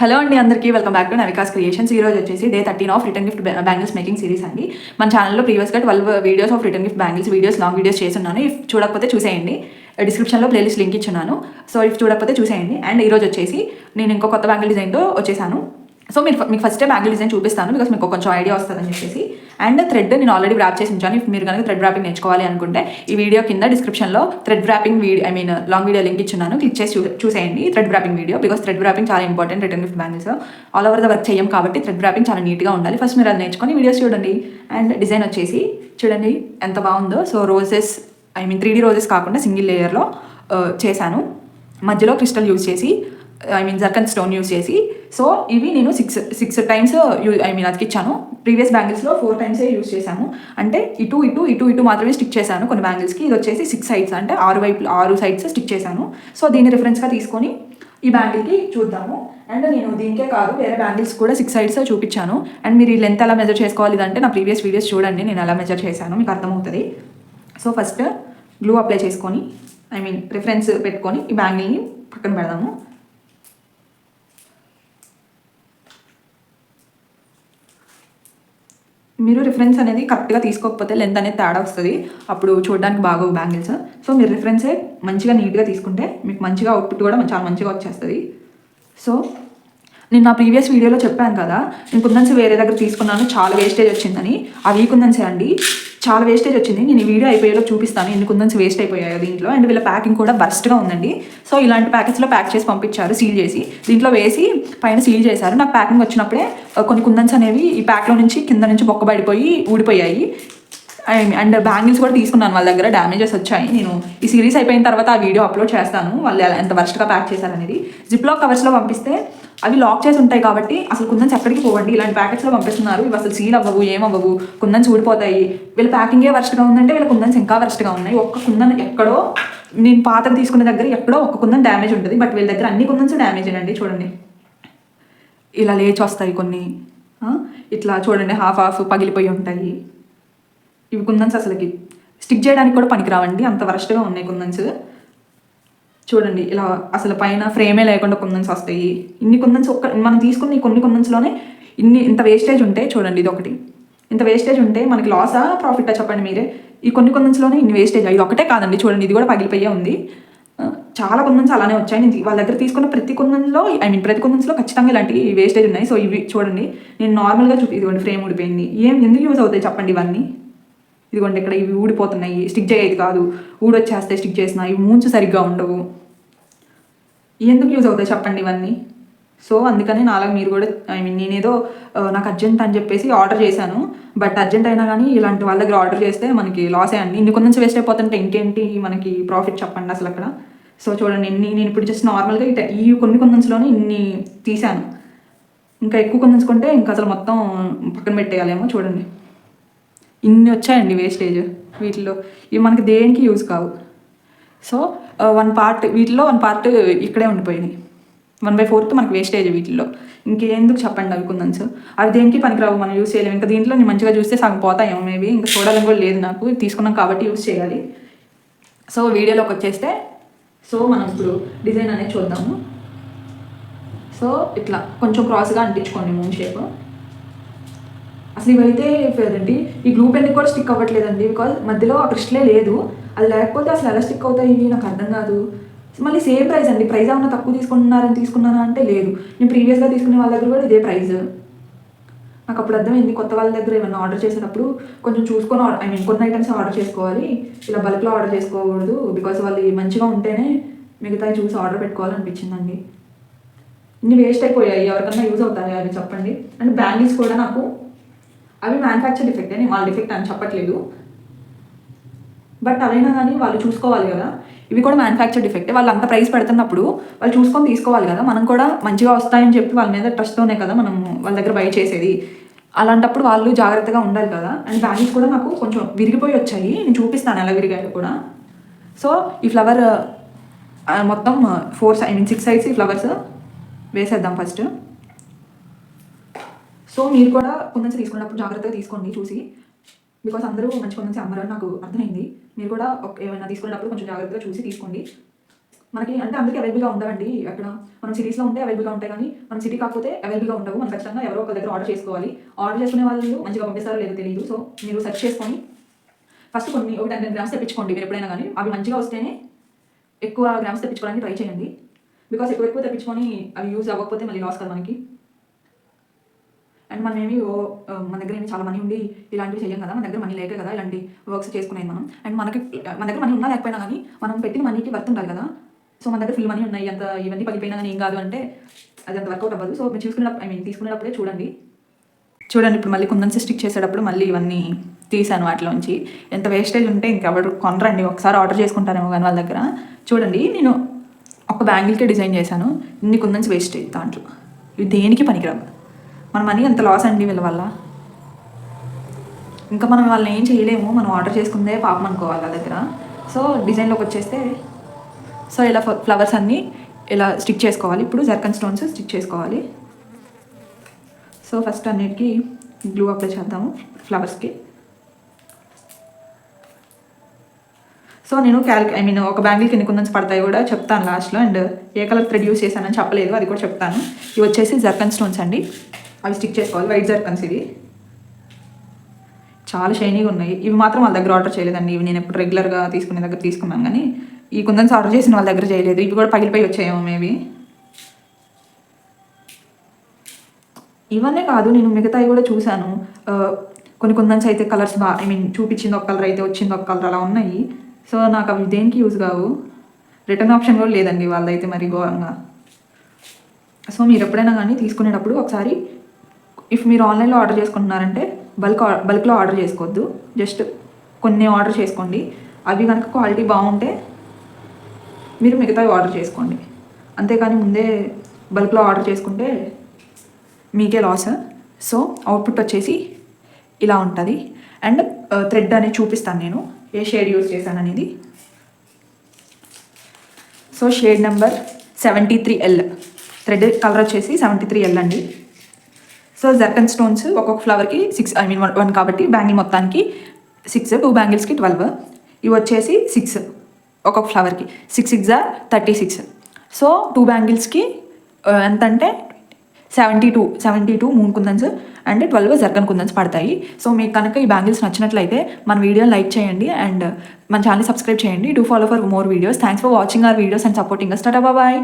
Hello అండి, అందరికీ welcome back to నవికాస్ creations. ఈ రోజు వచ్చేసి day 13 of return gift bangles making series అండి. మన ఛానల్లో ప్రీవియస్గా 12 videos of return gift bangles long videos చేస్తున్నాను. ఇఫ్ చూడకపోతే చూసేయండి, డిస్క్రిప్షన్లో ప్లేలిస్ట్ లింక్ ఇచ్చున్నాను. సో ఇఫ్ చూడకపోతే చూసేయండి. అండ్ ఈరోజు వచ్చేసి నేను ఇంకో కొత్త బ్యాంగిల్ డిజైన్తో వచ్చేసాను. సో మీకు ఫస్ట్ బ్యాంగిల్ డిజైన్ చూపిస్తాను, బికాస్ మీకు కొంచెం ఐడియా వస్తుందని చెప్పేసి. అండ్ థ్రెడ్ నేను ఆల్రెడీ ర్యాప్ చేసి ఉంచాను. ఇఫ్ మీరు కనుక థ్రెడ్ ర్యాపింగ్ నేర్చుకోవాలి అనుకుంటే ఈ వీడియో కింద డిస్క్రిప్షన్లో thread wrapping long video link ఇచ్చున్నాను. క్లిక్ చేసి చూసేయండి thread wrapping video, because thread wrapping చాలా important return gift bangles. All over the work చేయం కాబట్టి థ్రెడ్ ర్యాపింగ్ చాలా నీట్గా ఉండాలి. ఫస్ట్ మీరు అది నేర్చుకొని వీడియోస్ చూడండి. అండ్ డిజైన్ వచ్చేసి చూడండి ఎంత బాగుందో. సో రోజెస్ 3D రోజెస్ కాకుండా సింగిల్ లేయర్లో చేశాను. మధ్యలో క్రిస్టల్ యూజ్ చేసి జర్కన్ స్టోన్ యూజ్ చేసి. సో ఇవి నేను సిక్స్ టైమ్స్ అతికిచ్చాను. ప్రీవియస్ బ్యాంగిల్స్లో 4 టైమ్సే యూజ్ చేశాను. అంటే ఇటు మాత్రమే స్టిక్ చేశాను కొన్ని బ్యాంగిల్స్కి. ఇది వచ్చేసి 6 సైడ్స్, అంటే 6 సైడ్స్ స్టిక్ చేశాను. సో దీన్ని రిఫరెన్స్గా తీసుకొని ఈ బ్యాంగిల్కి చూద్దాము. అండ్ నేను దీనికే కాదు వేరే బ్యాంగిల్స్ కూడా 6 సైడ్స్ చూపించాను. అండ్ మీరు ఈ లెంత్ ఎలా మెజర్ చేసుకోవాలి ఇదంటే నా ప్రీవియస్ వీడియోస్ చూడండి, నేను ఎలా మెజర్ చేశాను మీకు అర్థమవుతుంది. సో ఫస్ట్ గ్లూ అప్లై చేసుకొని రిఫరెన్స్ పెట్టుకొని ఈ బ్యాంగిల్ని పక్కన పెడదాము. మీరు రిఫరెన్స్ అనేది కరెక్ట్గా తీసుకోకపోతే లెంత్ అనేది తేడా వస్తుంది, అప్పుడు చూడడానికి బాగోవు బ్యాంగిల్స్. సో మీరు రిఫరెన్సే మంచిగా నీట్గా తీసుకుంటే మీకు మంచిగా అవుట్పుట్ కూడా చాలా మంచిగా వచ్చేస్తుంది. సో నేను నా ప్రీవియస్ వీడియోలో చెప్పాను కదా, నేను కుందన్స్ వేరే దగ్గర తీసుకున్నాను, చాలా వేస్టేజ్ వచ్చిందని. అవి కుందన్సే అండి, చాలా వేస్టేజ్ వచ్చింది. నేను ఈ వీడియో అయిపోయేలో చూపిస్తాను ఎన్ని కుందన్స్ వేస్ట్ అయిపోయాయో దీంట్లో. అండ్ వీళ్ళ ప్యాకింగ్ కూడా బర్స్ట్గా ఉందండి. సో ఇలాంటి ప్యాకెట్స్లో ప్యాక్ చేసి పంపించారు, సీల్ చేసి దీంట్లో వేసి పైన సీల్ చేశారు. నాకు ప్యాకింగ్ వచ్చినప్పుడే కొన్ని కుందన్స్ అనేవి ఈ ప్యాక్లో నుంచి కింద నుంచి బొక్కబడిపోయి ఊడిపోయాయి. అండ్ బ్యాంగిల్స్ కూడా తీసుకున్నాను, వాళ్ళ దగ్గర డ్యామేజెస్ వచ్చాయి. నేను ఈ సిరీస్ అయిపోయిన తర్వాత ఆ వీడియో అప్లోడ్ చేస్తాను, వాళ్ళు ఎంత వర్స్ట్గా ప్యాక్ చేశారనేది. జిప్లో కవర్స్లో పంపిస్తే అవి లాక్ చేసి ఉంటాయి కాబట్టి అసలు కుందన్స్ ఎక్కడికి పోవండి. ఇలాంటి ప్యాకెట్స్లో పంపిస్తున్నారు, ఇవి అసలు సీల్ అవ్వవు, ఏమవ్వవు, కుందన్స్ ఊడిపోతాయి. వీళ్ళ ప్యాకింగే వర్స్ట్గా ఉందంటే వీళ్ళ కుందన్స్ ఇంకా వర్స్ట్గా ఉన్నాయి. ఒక్క కుందన్ ఎక్కడో, నేను పాతకు తీసుకునే దగ్గర ఎక్కడో ఒక్క కుందన్ డ్యామేజ్ ఉంటుంది, బట్ వీళ్ళ దగ్గర అన్ని కుందన్స్ డ్యామేజ్ అండి. చూడండి ఇలా లేచి వస్తాయి కొన్ని, ఇట్లా చూడండి హాఫ్ పగిలిపోయి ఉంటాయి. ఇవి కుందన్స్ అసలుకి స్టిక్ చేయడానికి కూడా పనికిరావండి, అంత వరస్ట్గా ఉన్నాయి కుందన్స్. చూడండి ఇలా అసలు పైన ఫ్రేమే లేకుండా కుందన్స్ వస్తాయి. ఇన్ని కుందన్స్ మనం తీసుకున్న కొన్ని కుందన్స్లోనే ఇంత వేస్టేజ్ ఉంటే చూడండి, ఇది ఒకటి ఇంత వేస్టేజ్ ఉంటే మనకి లాసా ప్రాఫిటా చెప్పండి మీరే. ఈ కొన్ని కుందన్స్లోనే ఇన్ని వేస్టేజ్, ఇది ఒకటే కాదండి చూడండి, ఇది కూడా పగిలిపోయే ఉంది. చాలా కుందన్స్ అలానే వచ్చాయి. నేను వాళ్ళ దగ్గర తీసుకున్న ప్రతి కుందన్లో ప్రతి కుందన్స్లో ఖచ్చితంగా ఇలాంటి వేస్టేజ్ ఉన్నాయి. సో ఇవి చూడండి, నేను నార్మల్గా ఇదిగోండి ఫ్రేమ్ ఊడిపోయింది. ఎందుకు యూజ్ అవుతాయి చెప్పండి ఇవన్నీ. ఇదిగోండి ఇక్కడ ఇవి ఊడిపోతున్నాయి, స్టిక్ చేయదు కాదు, ఊడొచ్చేస్తే స్టిక్ చేసిన, ఇవి మూంచు సరిగ్గా ఉండవు. ఎందుకు యూజ్ అవుతాయి చెప్పండి ఇవన్నీ. సో అందుకని నాలాగా మీరు కూడా నేనేదో నాకు అర్జెంట్ అని చెప్పేసి ఆర్డర్ చేశాను, బట్ అర్జెంట్ అయినా కానీ ఇలాంటి వాళ్ళ దగ్గర ఆర్డర్ చేస్తే మనకి లాసే అండి. ఇన్ని కొంచెం వేస్ట్ అయిపోతుంటే ఇంకేంటి మనకి ప్రాఫిట్ చెప్పండి అసలు అక్కడ. సో చూడండి నేను ఇప్పుడు జస్ట్ నార్మల్గా ఈ కొన్ని కొందన్స్లోనే ఇన్ని తీశాను, ఇంకా ఎక్కువ కొందన్సుకుంటే ఇంకా అసలు మొత్తం పక్కన పెట్టేయాలేమో. చూడండి ఇన్ని వచ్చాయండి వేస్టేజ్ వీటిలో, ఇవి మనకి దేనికి యూజ్ కావు. సో 1 పార్ట్ వీటిలో 1 పార్ట్ ఇక్కడే ఉండిపోయినాయి, 1/4 మనకి వేస్టేజ్ వీటిల్లో. ఇంకెందుకు చెప్పండి అవి కుందన్స్, అవి దేనికి పనికిరావు, మనం యూజ్ చేయలేము. ఇంకా దీంట్లో నేను మంచిగా చూస్తే సగం పోతాయేమో మేబీ, ఇంకా చూడాలని కూడా లేదు నాకు, తీసుకున్నాం కాబట్టి యూజ్ చేయాలి. సో వీడియోలోకి వచ్చేస్తే సో మనం ఇప్పుడు డిజైన్ అనేది చూద్దాము. సో ఇట్లా కొంచెం క్రాస్గా అంటించుకోండి మూన్ షేప్. అసలు ఇవైతే ఏంటి ఈ గ్లూ పెన్కి కూడా స్టిక్ అవ్వట్లేదండి, బికాజ్ మధ్యలో ఆ క్రిస్టలే లేదు. అది లేకపోతే అసలు ఎలా స్టిక్ అవుతాయి ఇవి నాకు అర్థం కాదు. మళ్ళీ సేమ్ ప్రైస్ అండి, ప్రైస్ ఏమన్నా తక్కువ తీసుకున్నానా అంటే లేదు. నేను ప్రీవియస్గా తీసుకునే వాళ్ళ దగ్గర కూడా ఇదే ప్రైస్. నాకు అప్పుడు అర్థమైంది, కొత్త వాళ్ళ దగ్గర ఏమన్నా ఆర్డర్ చేసేటప్పుడు కొంచెం చూసుకొని కొన్ని ఐటమ్స్ ఆర్డర్ చేసుకోవాలి, ఇలా బల్క్లో ఆర్డర్ చేసుకోకూడదు. బికాజ్ వాళ్ళు మంచిగా ఉంటేనే మిగతా చూసి ఆర్డర్ పెట్టుకోవాలనిపించిందండి. ఇన్ని వేస్ట్ అయిపోయాయి, ఎవరికన్నా యూజ్ అవుతాయి అవి చెప్పండి. అండ్ బ్యాంగిల్స్ కూడా నాకు అవి మ్యానుఫ్యాక్చర్ డిఫెక్టే, నేను వాళ్ళ డిఫెక్ట్ అని చెప్పట్లేదు, బట్ అవైనా కానీ వాళ్ళు చూసుకోవాలి కదా. ఇవి కూడా మ్యానుఫ్యాక్చర్ డిఫెక్టే, వాళ్ళు అంత ప్రైస్ పెడుతున్నప్పుడు వాళ్ళు చూసుకొని తీసుకోవాలి కదా. మనం కూడా మంచిగా వస్తాయని చెప్పి వాళ్ళ మీద ట్రస్ట్తోనే కదా మనం వాళ్ళ దగ్గర బై చేసేది. అలాంటప్పుడు వాళ్ళు జాగ్రత్తగా ఉండాలి కదా. అండ్ బ్యాంగిల్స్ కూడా నాకు కొంచెం విరిగిపోయి వచ్చాయి, నేను చూపిస్తాను ఎలా విరిగాయో కూడా. సో ఈ ఫ్లవర్ మొత్తం 6 సైడ్స్ ఈ ఫ్లవర్స్ వేసేద్దాం ఫస్ట్. సో మీరు కూడా కుందన్స్ తీసుకున్నప్పుడు జాగ్రత్తగా తీసుకోండి చూసి, బికాస్ అందరూ మంచి కుందన్స్ అమ్మరని నాకు అర్థమైంది. మీరు కూడా ఏమైనా తీసుకున్నప్పుడు కొంచెం జాగ్రత్తగా చూసి తీసుకోండి. మనకి అంటే అందరికీ అవైలబుల్గా ఉండవండి. అక్కడ మనం సిటీస్లో ఉంటే అవైలబుల్గా ఉంటాయి, కానీ మనం సిటీ కాకపోతే అవైలబుల్గా ఉండవు. మనం ఖచ్చితంగా ఎవరో ఒక దగ్గర ఆర్డర్ చేసుకోవాలి. ఆర్డర్ చేసుకునే వాళ్ళు మంచిగా పంపిస్తారో లేదో తెలియదు. సో మీరు సెర్చ్ చేసుకొని ఫస్ట్ కొన్ని ఒక 10 గ్రామ్స్ తెప్పించుకోండి మీరు ఎప్పుడైనా కానీ. అవి మంచిగా వస్తేనే ఎక్కువ గ్రామ్స్ తెప్పించుకోవడానికి ట్రై చేయండి. బికాస్ ఎక్కువ తెప్పించుకొని అవి యూజ్ అవ్వకపోతే మళ్ళీ లాస్ కదా మనకి. అండ్ మనం మన దగ్గర ఏమి చాలా మనీ ఉండి ఇలాంటివి చేయం కదా, మన దగ్గర మనీ లేకే కదా ఇలాంటి వర్క్స్ చేసుకునేది మనం. అండ్ మన దగ్గర మనీ ఉన్నా లేకపోయినా కానీ మనం పెట్టిన మనీకి వర్త్ ఉండాలి కదా. సో మన దగ్గర ఫుల్ మనీ ఉన్నాయి, అంత ఇవన్నీ పగిపోయినా కానీ ఏం కాదు అంటే అది అంత వర్కౌట్ అవ్వదు. సో మీరు తీసుకునేటప్పుడే చూడండి. ఇప్పుడు మళ్ళీ కుందన్స్ స్టిక్ చేసేటప్పుడు మళ్ళీ ఇవన్నీ తీసాను వాటిలోంచి. ఎంత వేస్టేజ్ ఉంటే ఇంకెవరు కొనరండి, ఒకసారి ఆర్డర్ చేసుకుంటారేమో కానీ వాళ్ళ దగ్గర. చూడండి, నేను ఒక బ్యాంగిల్కే డిజైన్ చేశాను, ఇన్ని కుందన్స్ వేస్టేజ్ దాంట్లో. ఇవి దేనికి పనికిరావు. మన మనీ అంత లాస్ అండి వీళ్ళ వల్ల. ఇంకా మనం వాళ్ళని ఏం చేయలేము, మనం ఆర్డర్ చేసుకుందే పాపం అనుకోవాలి వాళ్ళ దగ్గర. సో డిజైన్లోకి వచ్చేస్తే సో ఇలా ఫ్లవర్స్ అన్నీ ఇలా స్టిక్ చేసుకోవాలి. ఇప్పుడు జర్కన్ స్టోన్స్ స్టిక్ చేసుకోవాలి. సో ఫస్ట్ అన్నిటికీ గ్లూ అప్లై చేద్దాము ఫ్లవర్స్కి. సో నేను ఒక బ్యాంగిల్కి ఎన్ని కుందన్స్ పడతాయి కూడా చెప్తాను లాస్ట్లో. And A colour thread use చేశానని చెప్పలేదు, అది కూడా చెప్తాను. ఇవి వచ్చేసి జర్కన్ స్టోన్స్ అండి, అవి స్టిక్ చేసుకోవాలి. వైట్ జర్కన్స్ ఇవి చాలా షైనీగా ఉన్నాయి. ఇవి మాత్రం వాళ్ళ దగ్గర ఆర్డర్ చేయలేదండి, ఇవి నేను ఎప్పుడు రెగ్యులర్గా తీసుకునే దగ్గర తీసుకున్నాను, కానీ ఈ కుందన్స్ ఆర్డర్ చేసిన వాళ్ళ దగ్గర చేయలేదు. ఇవి కూడా పగిలిపోయి వచ్చాయేమో మేబీ. ఇవన్నీ కాదు, నేను మిగతాయి కూడా చూశాను. కొన్ని కుందన్స్ అయితే కలర్స్ చూపించింది ఒక కలర్ అయితే వచ్చింది ఒక కలర్, అలా ఉన్నాయి. సో నాకు అవి దేనికి యూజ్ కావు. రిటర్న్ ఆప్షన్ కూడా లేదండి వాళ్ళదైతే మరి ఘోరంగా. సో మీరు ఎప్పుడైనా కానీ తీసుకునేటప్పుడు ఒకసారి మీరు ఆన్లైన్లో ఆర్డర్ చేసుకుంటున్నారంటే బల్క్లో ఆర్డర్ చేసుకోవద్దు, జస్ట్ కొన్ని ఆర్డర్ చేసుకోండి. అవి కనుక క్వాలిటీ బాగుంటే మీరు మిగతావి ఆర్డర్ చేసుకోండి. అంతేకాని ముందే బల్క్లో ఆర్డర్ చేసుకుంటే మీకే లాస్. సో అవుట్పుట్ వచ్చేసి ఇలా ఉంటుంది. అండ్ థ్రెడ్ అనేది చూపిస్తాను నేను ఏ షేడ్ యూజ్ చేశాను అనేది. So shade number 73L, thread colour వచ్చేసి 73L అండి. సో జర్కన్ స్టోన్స్ ఒక్కొక్క ఫ్లవర్కి 6 1 కాబట్టి బ్యాంగిల్ మొత్తానికి 6, 2 బ్యాంగిల్స్కి 12. ఇవి వచ్చేసి 6 ఒక్కొక్క ఫ్లవర్కి, 6 6 36. సో 2 బ్యాంగిల్స్కి ఎంత అంటే 72 మూన్ కుందన్స్ అండ్ 12 జర్కన్ కుందన్స్ పడతాయి. సో మీకు కనుక ఈ బ్యాంగిల్స్ నచ్చినట్లయితే మన వీడియోని లైక్ చేయండి అండ్ మన ఛానల్ని సబ్స్క్రైబ్ చేయండి. Do follow for more videos. Thanks for watching our videos and supporting us. Tata, bye.